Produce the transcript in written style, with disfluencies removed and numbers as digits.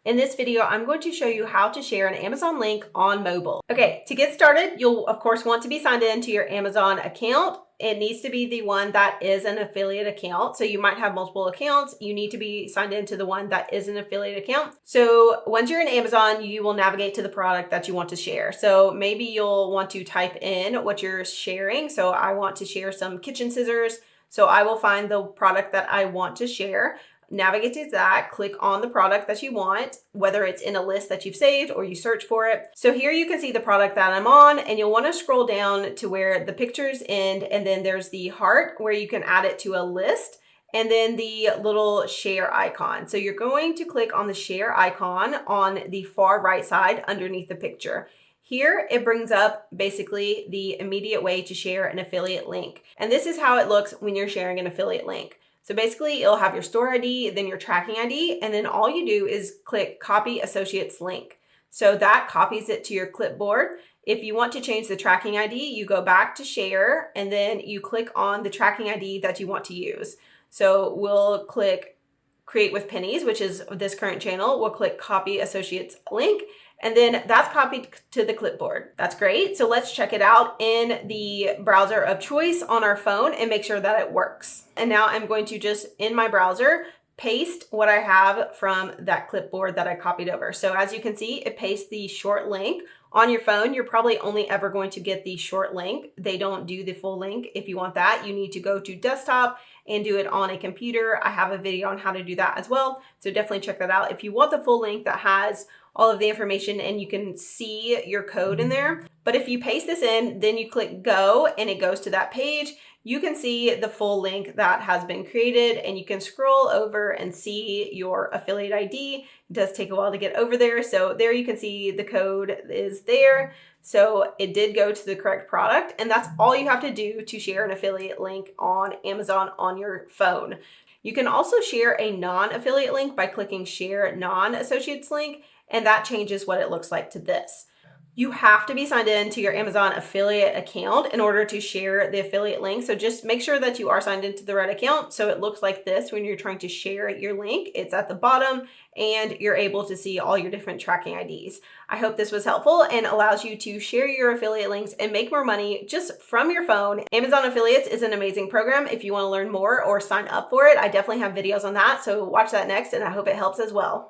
In this video, I'm going to show you how to share an Amazon link on mobile. Okay, to get started, you'll of course want to be signed in to your Amazon account. It needs to be the one that is an affiliate account. So you might have multiple accounts. You need to be signed into the one that is an affiliate account. So once you're in Amazon, you will navigate to the product that you want to share. So maybe you'll want to type in what you're sharing. So I want to share some kitchen scissors. So I will find the product that I want to share. Navigate to that, click on the product that you want, whether it's in a list that you've saved or you search for it. So here you can see the product that I'm on, and you'll want to scroll down to where the pictures end, and then there's the heart where you can add it to a list, and then the little share icon. So you're going to click on the share icon on the far right side underneath the picture. Here, it brings up basically the immediate way to share an affiliate link. And this is how it looks when you're sharing an affiliate link. So basically, it'll have your store ID, then your tracking ID, and then all you do is click Copy Associates Link. So that copies it to your clipboard. If you want to change the tracking ID, you go back to Share, and then you click on the tracking ID that you want to use. So we'll click Create With Pennies, which is this current channel. We'll click Copy Associates Link, and then that's copied to the clipboard. That's great. So let's check it out in the browser of choice on our phone and make sure that it works. And now I'm going to just, in my browser, paste what I have from that clipboard that I copied over. So as you can see, it pastes the short link. On your phone, you're probably only ever going to get the short link. They don't do the full link. If you want that, you need to go to desktop and do it on a computer. I have a video on how to do that as well. So definitely check that out. If you want the full link that has all of the information and you can see your code in there. But if you paste this in, then you click go and it goes to that page. You can see the full link that has been created, and you can scroll over and see your affiliate ID. It does take a while to get over there. So there you can see the code is there. So it did go to the correct product, and that's all you have to do to share an affiliate link on Amazon on your phone. You can also share a non-affiliate link by clicking Share Non-Associates Link, and that changes what it looks like to this. You have to be signed in to your Amazon affiliate account in order to share the affiliate link. So just make sure that you are signed into the right account. So it looks like this when you're trying to share your link. It's at the bottom and you're able to see all your different tracking IDs. I hope this was helpful and allows you to share your affiliate links and make more money just from your phone. Amazon Affiliates is an amazing program. If you want to learn more or sign up for it, I definitely have videos on that. So watch that next, and I hope it helps as well.